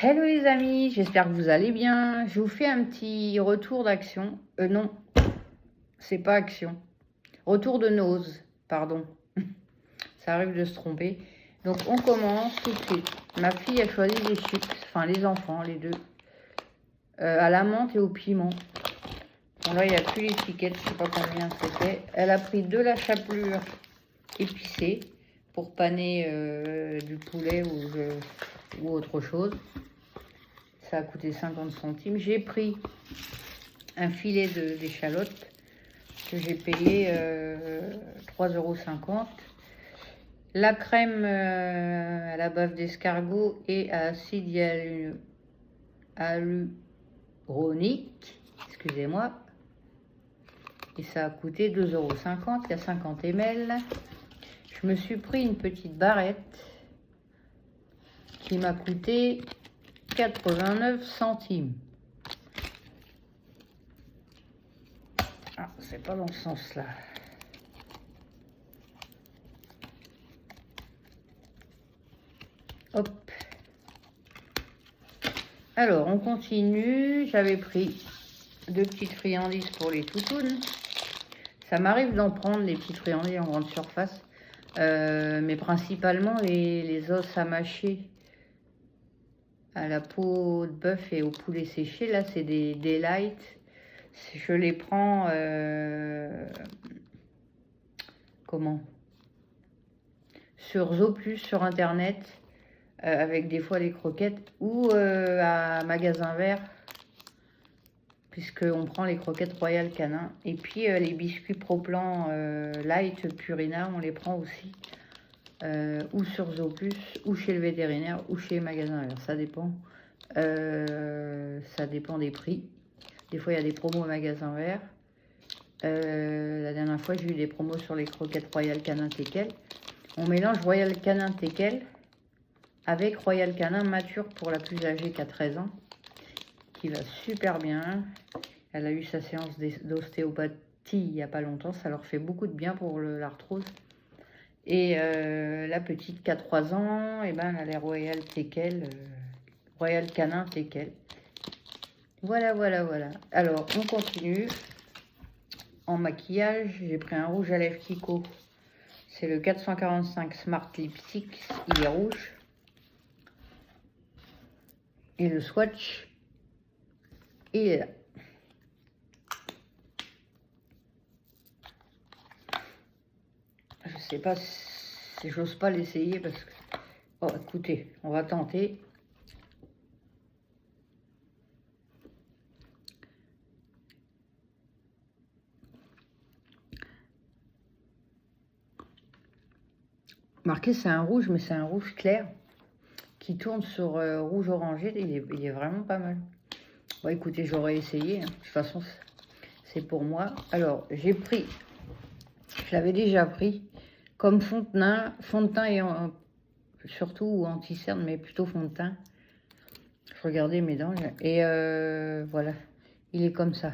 Hello les amis, j'espère que vous allez bien. Je vous fais un petit retour d'action. Non, c'est pas action. Retour de nose, pardon. Ça arrive de se tromper. Donc on commence tout de suite. Ma fille a choisi les chips, enfin les enfants, les deux. À la menthe et au piment. Bon là il n'y a plus l'étiquette, je sais pas combien c'était. Elle a pris de la chapelure épicée pour paner du poulet ou autre chose. Ça a coûté 50 centimes. J'ai pris un filet d'échalotes que j'ai payé 3,50 €. La crème à la bave d'escargot et à acide hyaluronique, excusez-moi. Et ça a coûté 2,50 €. Il y a 50 ml. Je me suis pris une petite barrette qui m'a coûté 89 centimes. Ah, c'est pas dans ce sens-là. Hop. Alors, on continue. J'avais pris 2 petites friandises pour les toutounes. Ça m'arrive d'en prendre des petites friandises en grande surface. Mais principalement les os à mâcher à la peau de bœuf et au poulet séché. Là, c'est des light. Je les prends... comment? Sur Zooplus, sur Internet. Avec des fois les croquettes ou à magasin vert, puisqu'on prend les croquettes Royal Canin. Et puis les biscuits Pro-Plan Light Purina, on les prend aussi. Ou sur Zooplus, ou chez le vétérinaire, ou chez les magasins verts. Ça dépend. Ça dépend des prix. Des fois, il y a des promos au magasin vert. La dernière fois, j'ai eu des promos sur les croquettes Royal Canin Teckel. On mélange Royal Canin Teckel avec Royal Canin mature pour la plus âgée qui a 13 ans, qui va super bien. Elle a eu sa séance d'ostéopathie il n'y a pas longtemps, ça leur fait beaucoup de bien pour l'arthrose. Et la petite qui a 3 ans, et ben, elle a les Royal Teckel, Royal Canin Teckel. Voilà, voilà, voilà. Alors, on continue. En maquillage, j'ai pris un rouge à lèvres Kiko. C'est le 445 Smart Lipstick, il est rouge. Et le swatch, il est là. Je sais pas si j'ose pas l'essayer parce que... Oh, écoutez, on va tenter. Marqué, c'est un rouge, mais c'est un rouge clair qui tourne sur rouge orangé. Il est vraiment pas mal. Bon, écoutez, j'aurais essayé. Hein. De toute façon, c'est pour moi. Alors, j'ai pris, je l'avais déjà pris, comme fond de teint et surtout anti-cerne, mais plutôt fond de teint. Je regardais mes dents et voilà, il est comme ça.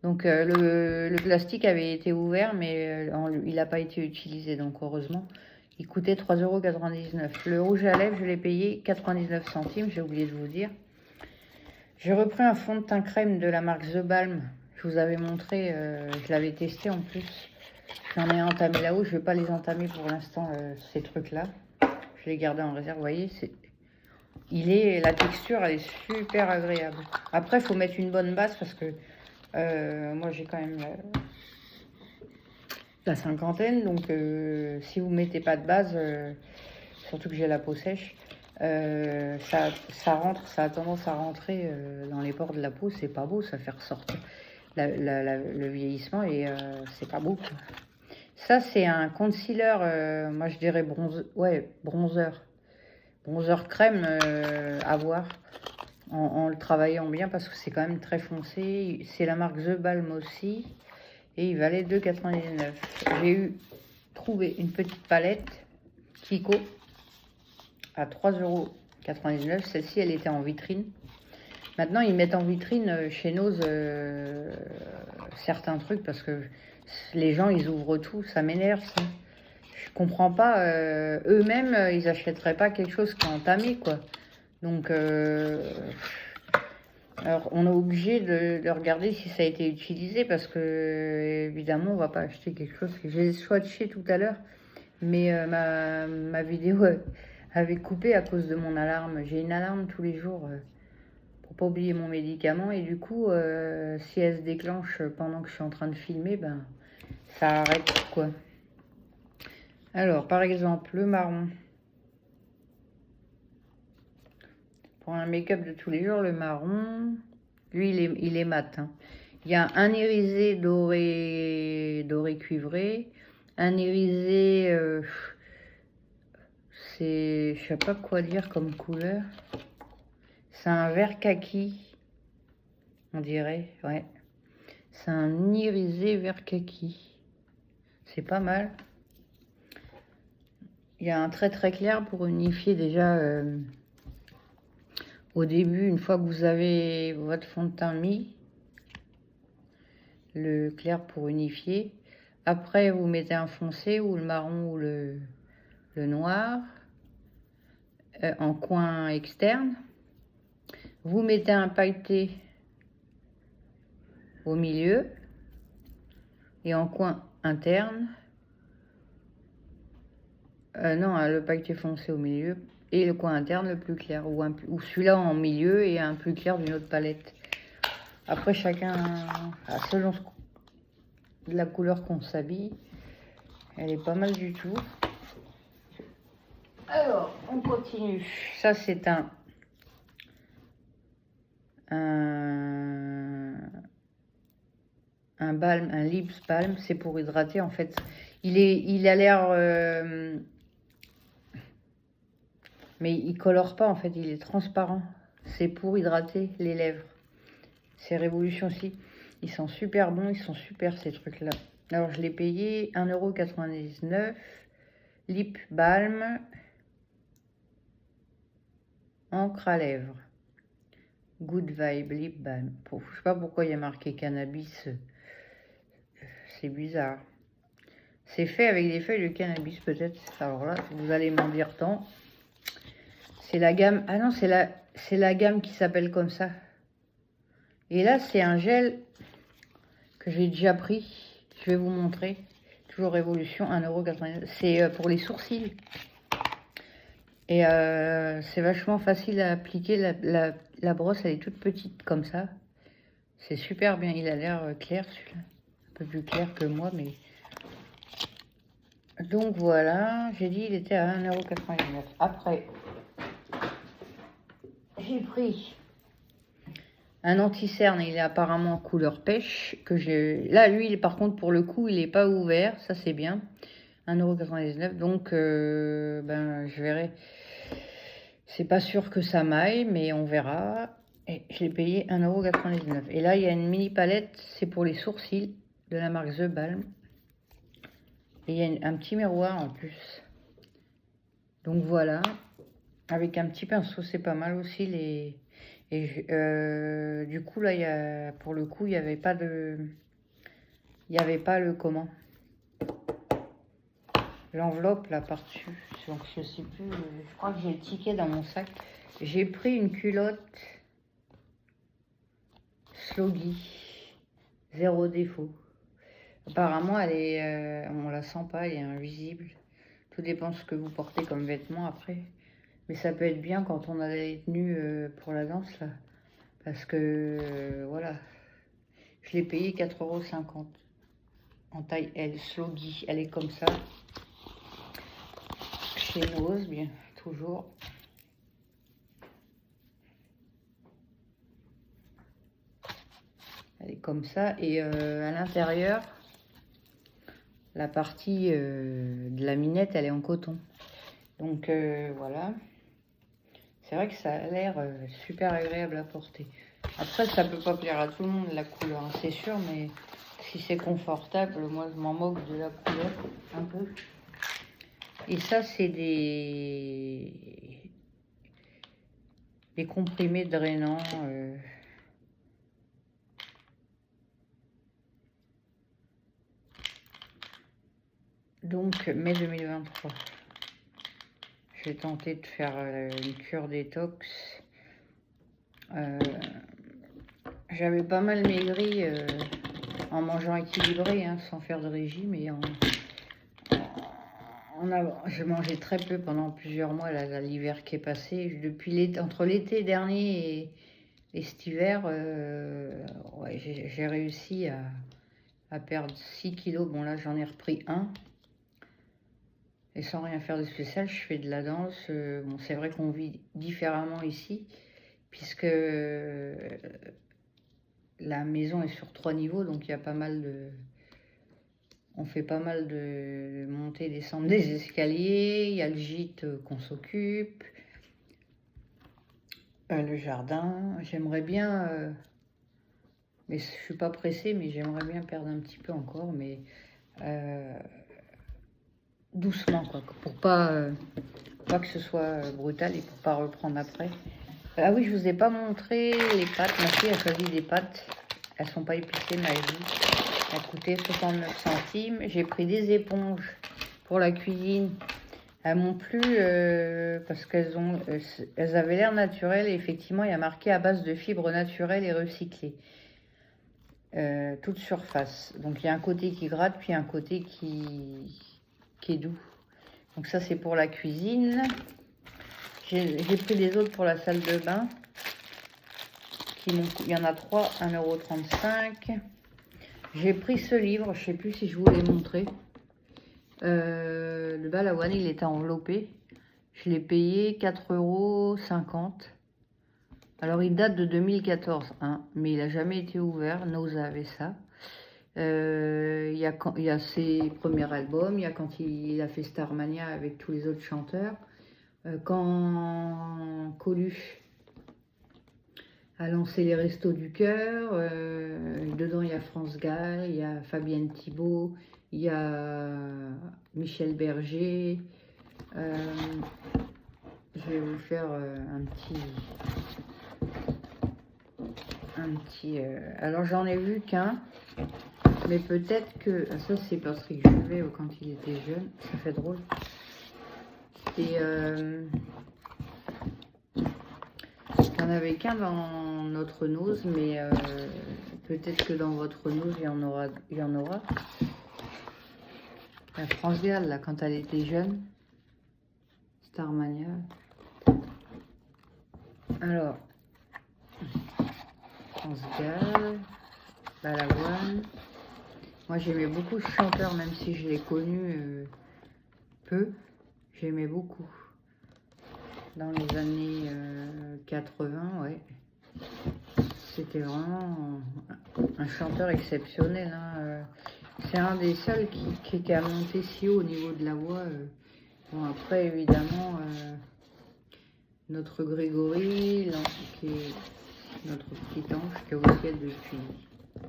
Donc le plastique avait été ouvert, mais il n'a pas été utilisé, donc heureusement. Il coûtait 3,99 €. Le rouge à lèvres, je l'ai payé 99 centimes, j'ai oublié de vous dire. J'ai repris un fond de teint crème de la marque The Balm. Je vous avais montré, je l'avais testé en plus. J'en ai entamé là-haut, je ne vais pas les entamer pour l'instant, ces trucs-là. Je les gardais en réserve, vous voyez, la texture, elle est super agréable. Après, il faut mettre une bonne base parce que moi, j'ai quand même la cinquantaine. Donc, si vous ne mettez pas de base, surtout que j'ai la peau sèche, ça rentre, ça a tendance à rentrer dans les pores de la peau. C'est pas beau, ça fait ressortir le vieillissement et c'est pas beau, quoi. Ça, c'est un concealer, moi je dirais bronzer crème à voir en le travaillant bien parce que c'est quand même très foncé. C'est la marque The Balm aussi et il valait 2,99 €. J'ai trouvé une petite palette Kiko à 3,99 €. Celle-ci, elle était en vitrine. Maintenant, ils mettent en vitrine chez Nose certains trucs parce que les gens, ils ouvrent tout. Ça m'énerve, ça. Je comprends pas. Eux-mêmes, ils achèteraient pas quelque chose qui est entamé, quoi. Donc, alors, on est obligé de regarder si ça a été utilisé parce que, évidemment, on va pas acheter quelque chose que j'ai swatché tout à l'heure, mais ma vidéo avait coupé à cause de mon alarme. J'ai une alarme tous les jours pour pas oublier mon médicament et du coup, si elle se déclenche pendant que je suis en train de filmer, ben, ça arrête quoi. Alors, par exemple, le marron. Pour un make-up de tous les jours, le marron, lui, il est mat. Hein. Il y a un irisé doré cuivré, un irisé, c'est, je sais pas quoi dire comme couleur. C'est un vert kaki, on dirait, ouais. C'est un irisé vert kaki. C'est pas mal. Il y a un très très clair pour unifier déjà au début, une fois que vous avez votre fond de teint mis, le clair pour unifier. Après, vous mettez un foncé ou le marron ou le noir en coin externe. Vous mettez un pailleté au milieu et en coin interne. Non, le pailleté foncé au milieu et le coin interne le plus clair. Ou celui-là en milieu et un plus clair d'une autre palette. Après, chacun, selon la couleur qu'on s'habille, elle est pas mal du tout. Alors, on continue. Ça, c'est un balm, un lips balm. C'est pour hydrater, en fait. Il a l'air... mais il colore pas, en fait. Il est transparent. C'est pour hydrater les lèvres. C'est Révolution aussi. Ils sont super bons. Ils sont super, ces trucs-là. Alors, je l'ai payé 1,99 €. Lip balm. Encre à lèvres. Good vibe, lip balm. Je sais pas pourquoi il y a marqué cannabis. C'est bizarre. C'est fait avec des feuilles de cannabis peut-être. Alors là, vous allez m'en dire tant. C'est la gamme... Ah non, c'est la gamme qui s'appelle comme ça. Et là, c'est un gel que j'ai déjà pris. Je vais vous montrer. Toujours Révolution, 1,99 €. C'est pour les sourcils. Et c'est vachement facile à appliquer. La brosse, elle est toute petite comme ça. C'est super bien. Il a l'air clair, celui-là. Un peu plus clair que moi, mais... Donc voilà, j'ai dit il était à 1,99 €. Après, j'ai pris un anti-cerne. Il est apparemment couleur pêche. Là, lui, par contre, pour le coup, il n'est pas ouvert. Ça, c'est bien. 1,99 €. Donc, ben, je verrai. C'est pas sûr que ça m'aille, mais on verra. Et je l'ai payé 1,99 €. Et là, il y a une mini palette. C'est pour les sourcils de la marque The Balm. Et il y a un petit miroir en plus. Donc voilà. Avec un petit pinceau, c'est pas mal aussi. Du coup, là, pour le coup, il n'y avait pas de... Il n'y avait pas le comment. L'enveloppe là par-dessus. Donc je sais plus. Je crois que j'ai le ticket dans mon sac. J'ai pris une culotte Sloggy. Zéro défaut. Apparemment, elle est... on la sent pas, elle est invisible. Tout dépend de ce que vous portez comme vêtements après. Mais ça peut être bien quand on a des tenues pour la danse là. Parce que voilà. Je l'ai payé 4,50 € en taille L, Sloggy. Elle est comme ça. Chez Nose, bien, toujours. Elle est comme ça. Et à l'intérieur, la partie de la minette, elle est en coton. Donc voilà. C'est vrai que ça a l'air super agréable à porter. Après, ça peut pas plaire à tout le monde, la couleur, hein, c'est sûr, mais si c'est confortable, moi, je m'en moque de la couleur, un peu. Et ça, c'est des comprimés drainants. Donc, mai 2023. J'ai tenté de faire une cure détox. J'avais pas mal maigri en mangeant équilibré, hein, sans faire de régime. Et je mangeais très peu pendant plusieurs mois, l'hiver qui est passé. Entre l'été dernier et cet hiver, ouais, j'ai réussi à perdre 6 kilos. Bon, là, j'en ai repris un. Et sans rien faire de spécial, je fais de la danse. Bon, c'est vrai qu'on vit différemment ici, puisque la maison est sur 3 niveaux, donc il y a pas mal de... On fait pas mal de montées et descendre des escaliers. Il y a le gîte qu'on s'occupe. Le jardin. J'aimerais bien... mais je suis pas pressée, mais j'aimerais bien perdre un petit peu encore. Mais doucement, quoi. Pour pas que ce soit brutal et pour pas reprendre après. Ah oui, je vous ai pas montré les pâtes. Ma fille a choisi des pâtes. Elles sont pas épicées, ma vie. Ça coûtait 69 centimes. J'ai pris des éponges pour la cuisine. Elles m'ont plu parce elles avaient l'air naturelles. Et effectivement, il y a marqué à base de fibres naturelles et recyclées. Toute surface. Donc, il y a un côté qui gratte, puis un côté qui est doux. Donc, ça, c'est pour la cuisine. J'ai pris des autres pour la salle de bain. Il y en a 3, 1,35 €. J'ai pris ce livre, je ne sais plus si je vous l'ai montré. Le Balavoine, il était enveloppé. Je l'ai payé 4,50 €. Alors, il date de 2014, hein, mais il n'a jamais été ouvert. Nausa avait ça. Il y a ses premiers albums, il y a quand il a fait Starmania avec tous les autres chanteurs. Quand Coluche a lancé les Restos du Cœur. Dedans, il y a France Gall, il y a Fabienne Thibault, il y a Michel Berger. Je vais vous faire un petit... alors, j'en ai vu qu'un, mais peut-être que... Ça, c'est Patrick Juvet quand il était jeune. Ça fait drôle. Et... il n'y en avait qu'un dans notre nose, mais peut-être que dans votre nose, il y en aura. La France Gall, là, quand elle était jeune. Starmania. Alors, France Gall, Balavoine. Moi, j'aimais beaucoup ce chanteur, même si je l'ai connu peu. J'aimais beaucoup. Dans les années 80, ouais. C'était vraiment un chanteur exceptionnel. Hein. C'est un des seuls qui a monté si haut au niveau de la voix. Bon, après, évidemment, notre Grégory, qui est notre petit ange, qui est au ciel depuis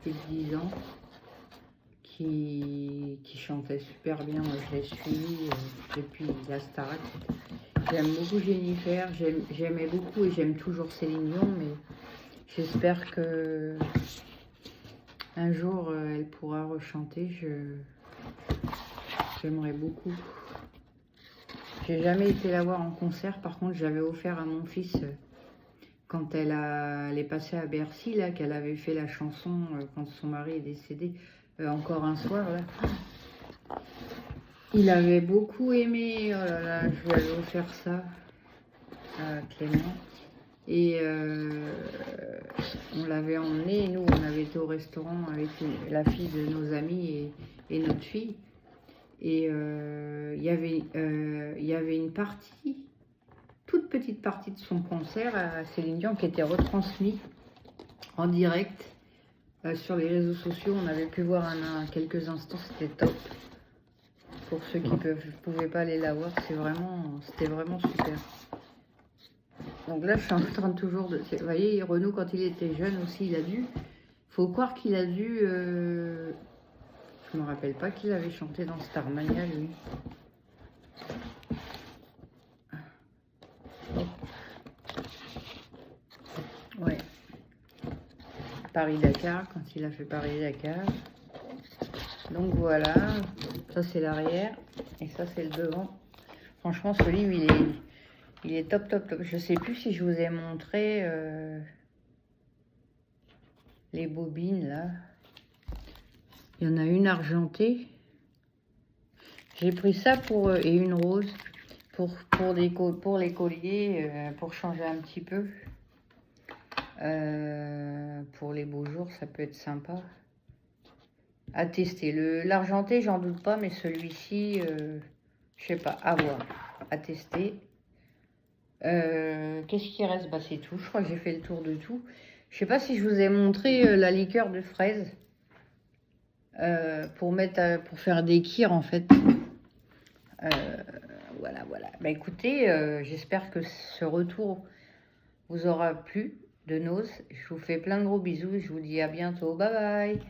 plus de 10 ans, qui chantait super bien. Moi, je l'ai suivi depuis la Starac. J'aime beaucoup Jennifer, j'aimais beaucoup et j'aime toujours Céline Dion, mais j'espère que un jour elle pourra rechanter. J'aimerais beaucoup. J'ai jamais été la voir en concert, par contre j'avais offert à mon fils quand elle est passée à Bercy, là, qu'elle avait fait la chanson quand son mari est décédé, encore un soir, là. Il avait beaucoup aimé, oh là là, je lui avais offert ça à Clément. Et on l'avait emmené, nous on avait été au restaurant avec la fille de nos amis et notre fille. Et il y avait une partie, toute petite partie de son concert à Céline Dion qui était retransmise en direct sur les réseaux sociaux. On avait pu voir quelques instants, c'était top. Pour ceux qui ne pouvaient pas aller la voir, c'était vraiment super. Donc là, je suis en train de toujours de... Vous voyez, Renaud, quand il était jeune aussi, faut croire qu'il a dû... Je me rappelle pas qu'il avait chanté dans Starmania, lui. Ouais. Paris-Dakar, quand il a fait Paris-Dakar. Donc voilà, ça c'est l'arrière et ça c'est le devant. Franchement, ce livre, il est top, top, top. Je sais plus si je vous ai montré les bobines, là. Il y en a une argentée. J'ai pris ça pour et une rose pour les colliers, pour changer un petit peu. Pour les beaux jours, ça peut être sympa à tester. L'argenté, j'en doute pas, mais celui-ci, je sais pas, à voir, à tester. Qu'est-ce qui reste? Bah, c'est tout. Je crois que j'ai fait le tour de tout. Je sais pas si je vous ai montré la liqueur de fraise pour faire des kirs en fait. Voilà, voilà. Bah écoutez, j'espère que ce retour vous aura plu de noces. Je vous fais plein de gros bisous et je vous dis à bientôt. Bye bye.